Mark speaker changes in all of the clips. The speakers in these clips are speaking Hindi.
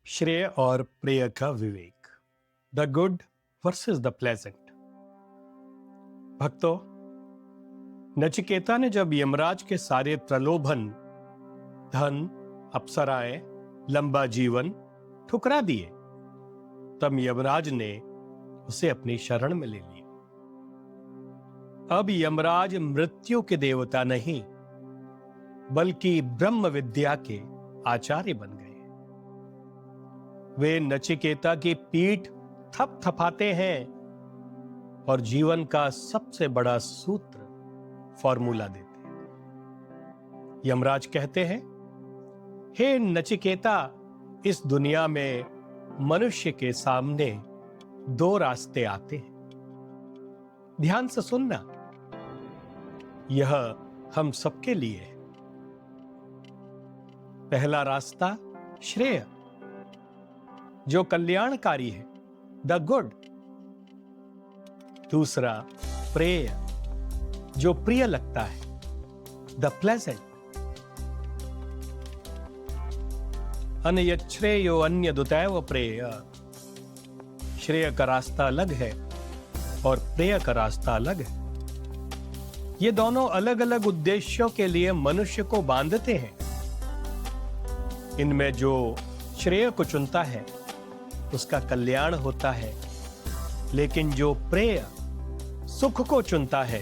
Speaker 1: श्रेय और प्रेय का विवेक। The good versus the pleasant. भक्तों, नचिकेता ने जब यमराज के सारे प्रलोभन, धन, अप्सराएं, लंबा जीवन ठुकरा दिए, तब यमराज ने उसे अपनी शरण में ले लिया। अब यमराज मृत्यु के देवता नहीं, बल्कि ब्रह्म विद्या के आचार्य बन गए। वे नचिकेता की पीठ थपथपाते हैं और जीवन का सबसे बड़ा सूत्र, फॉर्मूला देते हैं। यमराज कहते हैं, हे नचिकेता, इस दुनिया में मनुष्य के सामने दो रास्ते आते हैं। ध्यान से सुनना, यह हम सबके लिए है। पहला रास्ता श्रेय, जो कल्याणकारी है, द गुड। दूसरा प्रेय, जो प्रिय लगता है, द प्लेजेंट। अनयच्छ्रेयो अन्यदुतैव प्रेय। श्रेय का रास्ता अलग है और प्रेय का रास्ता अलग है। ये दोनों अलग अलग उद्देश्यों के लिए मनुष्य को बांधते हैं। इनमें जो श्रेय को चुनता है उसका कल्याण होता है, लेकिन जो प्रेय सुख को चुनता है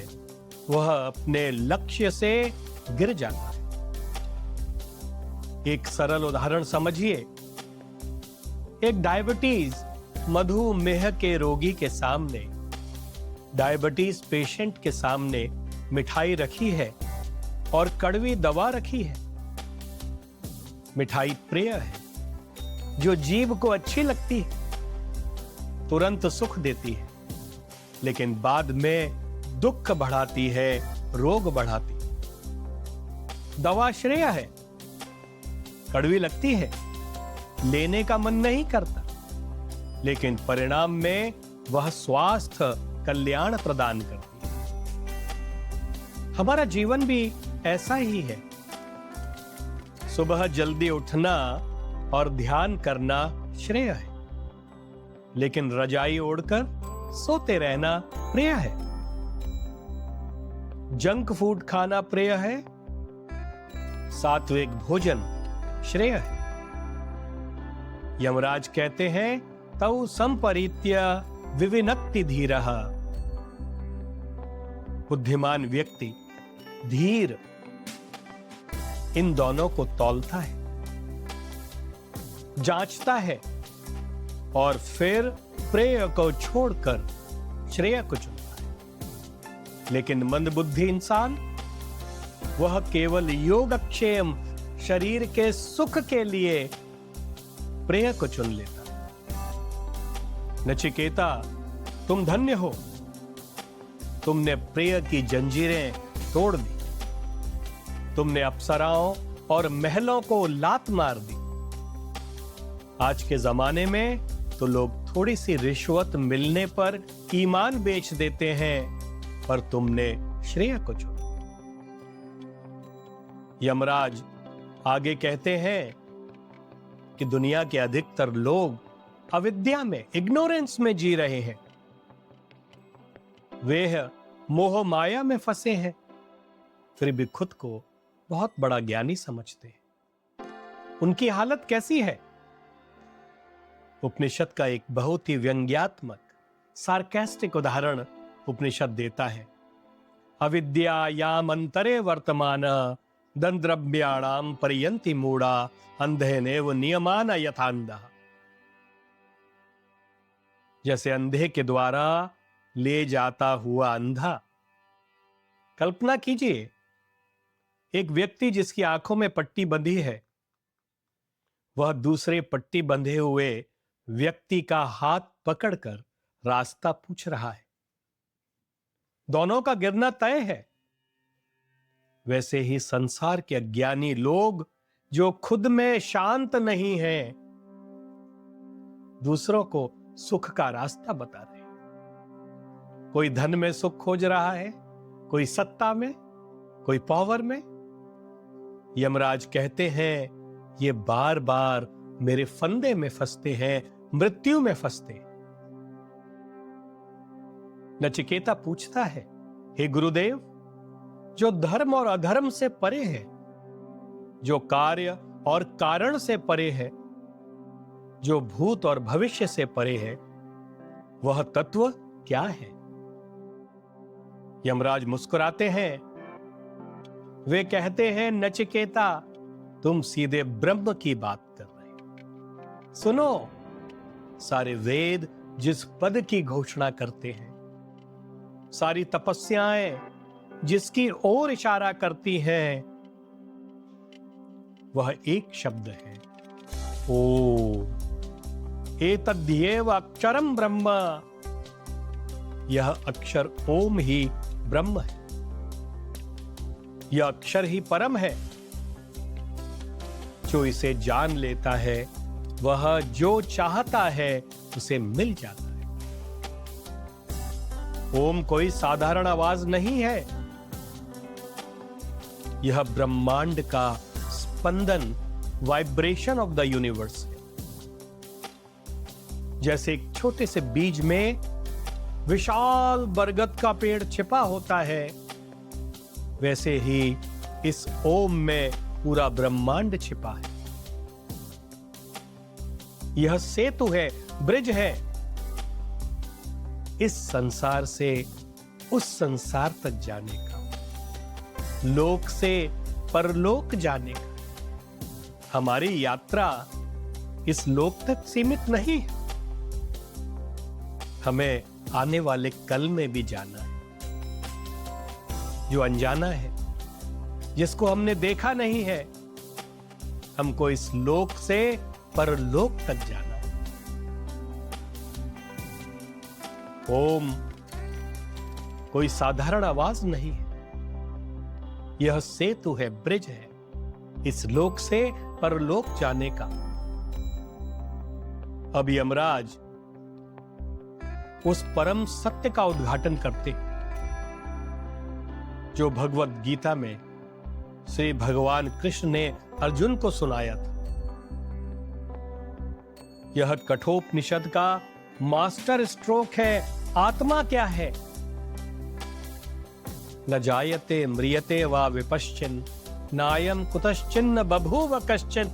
Speaker 1: वह अपने लक्ष्य से गिर जाता है। एक सरल उदाहरण समझिए। एक डायबिटीज मधुमेह के रोगी के सामने, डायबिटीज पेशेंट के सामने मिठाई रखी है और कड़वी दवा रखी है। मिठाई प्रिय है, जो जीभ को अच्छी लगती है, तुरंत सुख देती है, लेकिन बाद में दुख बढ़ाती है, रोग बढ़ाती है। दवा श्रेय है, कड़वी लगती है, लेने का मन नहीं करता, लेकिन परिणाम में वह स्वास्थ्य कल्याण प्रदान करती है। हमारा जीवन भी ऐसा ही है। सुबह जल्दी उठना और ध्यान करना श्रेय है, लेकिन रजाई ओढ़कर सोते रहना प्रिय है। जंक फूड खाना प्रिय है, सात्विक भोजन श्रेय है। यमराज कहते हैं, तौ संपरीत्य विविनक्ति धीरः। बुद्धिमान व्यक्ति धीर इन दोनों को तौलता है, जांचता है और फिर प्रेय को छोड़कर श्रेय को चुनता है। लेकिन मंदबुद्धि इंसान, वह केवल योगक्षेम, शरीर के सुख के लिए प्रेय को चुन लेता है। नचिकेता, तुम धन्य हो, तुमने प्रेय की जंजीरें तोड़ दी। तुमने अप्सराओं और महलों को लात मार दी। आज के जमाने में तो लोग थोड़ी सी रिश्वत मिलने पर ईमान बेच देते हैं, पर तुमने श्रेय को चुना। यमराज आगे कहते हैं कि दुनिया के अधिकतर लोग अविद्या में, इग्नोरेंस में जी रहे हैं। वे मोह माया में फंसे हैं, फिर भी खुद को बहुत बड़ा ज्ञानी समझते हैं। उनकी हालत कैसी है? उपनिषद का एक बहुत ही व्यंग्यात्मक, सार्केस्टिक उदाहरण उपनिषद देता है। अविद्यायाम अंतरे वर्तमान दंद्रव्याणाम पर्यंति मूढ़ा अंधेनेव नियमान यथांधः। जैसे अंधे के द्वारा ले जाता हुआ अंधा। कल्पना कीजिए, एक व्यक्ति जिसकी आंखों में पट्टी बंधी है, वह दूसरे पट्टी बंधे हुए व्यक्ति का हाथ पकड़कर रास्ता पूछ रहा है। दोनों का गिरना तय है। वैसे ही संसार के अज्ञानी लोग, जो खुद में शांत नहीं हैं, दूसरों को सुख का रास्ता बता रहे हैं। कोई धन में सुख खोज रहा है, कोई सत्ता में, कोई पावर में। यमराज कहते हैं, ये बार बार मेरे फंदे में फंसते हैं, मृत्यु में फंसते हैं। नचिकेता पूछता है, हे गुरुदेव, जो धर्म और अधर्म से परे है, जो कार्य और कारण से परे है, जो भूत और भविष्य से परे है, वह तत्व क्या है? यमराज मुस्कुराते हैं। वे कहते हैं, नचिकेता, तुम सीधे ब्रह्म की बात कर रहे हो। सुनो, सारे वेद जिस पद की घोषणा करते हैं, सारी तपस्याएं जिसकी ओर इशारा करती हैं, वह एक शब्द है, ओम। एतद्येव अक्षरम ब्रह्म। यह अक्षर ओम ही ब्रह्म है। यह अक्षर ही परम है। जो इसे जान लेता है, वह जो चाहता है उसे मिल जाता है। ओम कोई साधारण आवाज नहीं है। यह ब्रह्मांड का स्पंदन, वाइब्रेशन ऑफ द यूनिवर्स है। जैसे एक छोटे से बीज में विशाल बरगद का पेड़ छिपा होता है, वैसे ही इस ओम में पूरा ब्रह्मांड छिपा है। यह सेतु है, ब्रिज है, इस संसार से उस संसार तक जाने का, लोक से परलोक जाने का। हमारी यात्रा इस लोक तक सीमित नहीं है, हमें आने वाले कल में भी जाना है। जो अनजाना है, जिसको हमने देखा नहीं है, हमको इस लोक से परलोक तक जाना है। ओम कोई साधारण आवाज नहीं है। यह सेतु है, ब्रिज है, इस लोक से परलोक जाने का। अब यमराज उस परम सत्य का उद्घाटन करते, जो भगवत गीता में श्री भगवान कृष्ण ने अर्जुन को सुनाया था। यह कठोपनिषद का मास्टर स्ट्रोक है। आत्मा क्या है? न जायते म्रियते वा विपश्चिन, नायम कुतश्चिन्न बभूव कश्चिन,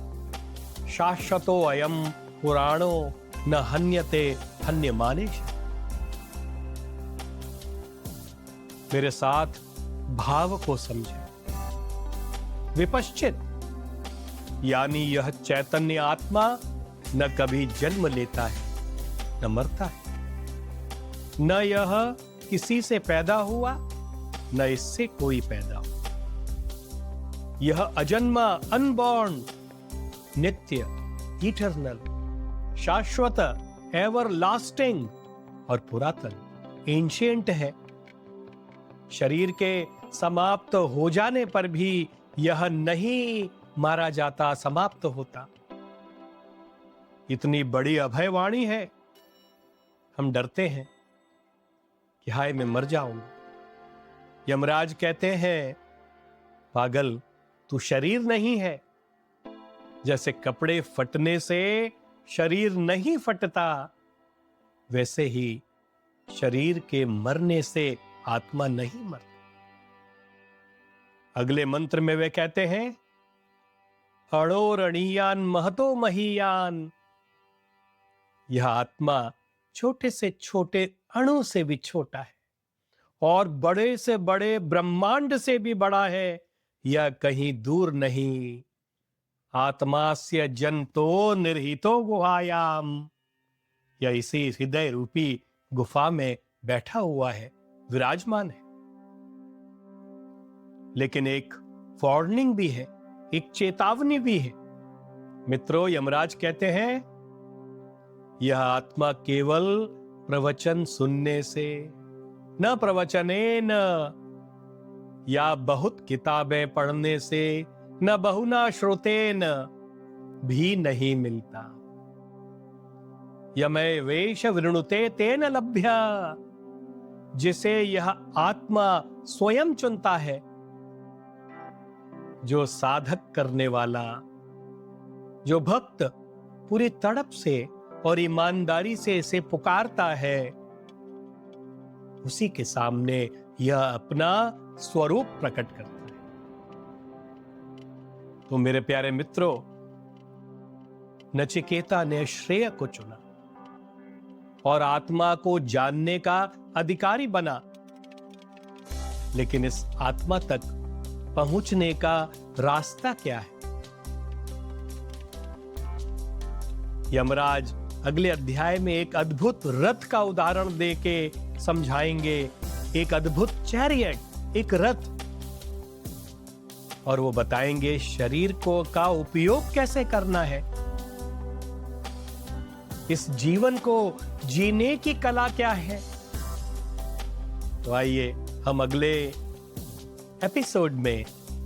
Speaker 1: शाश्वतो अयम पुराणो न हन्यते हन्यमाने। मेरे साथ भाव को समझे। विपश्चित यानी यह चैतन्य आत्मा न कभी जन्म लेता है, न मरता है, न यह किसी से पैदा हुआ, न इससे कोई पैदा हुआ। यह अजन्मा, अनबॉर्न, नित्य, इटर्नल, शाश्वत, एवर लास्टिंग और पुरातन, एंशिएंट है। शरीर के समाप्त हो जाने पर भी यह नहीं मारा जाता, समाप्त होता। इतनी बड़ी अभयवाणी है, हम डरते हैं कि हाय मैं मर जाऊंगा। यमराज कहते हैं, पागल, तू शरीर नहीं है। जैसे कपड़े फटने से शरीर नहीं फटता, वैसे ही शरीर के मरने से आत्मा नहीं मरती। अगले मंत्र में वे कहते हैं, अणोरणीयान महतो महीयान। यह आत्मा छोटे से छोटे अणु से भी छोटा है और बड़े से बड़े ब्रह्मांड से भी बड़ा है। यह कहीं दूर नहीं। आत्मास्य जंतो निर्हितो गुहायाम। यह इसी हृदय रूपी गुफा में बैठा हुआ है, विराजमान है। लेकिन एक वार्निंग भी है, एक चेतावनी भी है। मित्रों, यमराज कहते हैं, यह आत्मा केवल प्रवचन सुनने से, न प्रवचनेन, या बहुत किताबें पढ़ने से, न बहुना श्रुतेन भी नहीं मिलता। यमय वेश वृणुते तेन लभ्य। जिसे यह आत्मा स्वयं चुनता है, जो साधक करने वाला, जो भक्त पूरी तड़प से और ईमानदारी से इसे पुकारता है, उसी के सामने यह अपना स्वरूप प्रकट करता है। तो मेरे प्यारे मित्रों, नचिकेता ने श्रेय को चुना और आत्मा को जानने का अधिकारी बना, लेकिन इस आत्मा तक पहुंचने का रास्ता क्या है? यमराज अगले अध्याय में एक अद्भुत रथ का उदाहरण देके समझाएंगे, एक अद्भुत चैरियट, एक रथ, और वो बताएंगे शरीर को का उपयोग कैसे करना है, इस जीवन को जीने की कला क्या है। तो आइए हम अगले एपिसोड में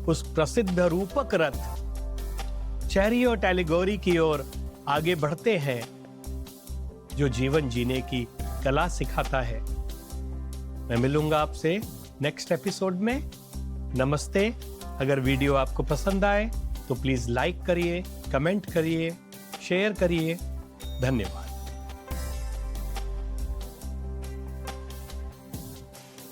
Speaker 1: उस प्रसिद्ध रूपक रथ चैरियट एलिगोरी की ओर आगे बढ़ते हैं, जो जीवन जीने की कला सिखाता है। मैं मिलूंगा आपसे नेक्स्ट एपिसोड में। नमस्ते। अगर वीडियो आपको पसंद आए तो प्लीज लाइक करिए, कमेंट करिए, शेयर करिए। धन्यवाद।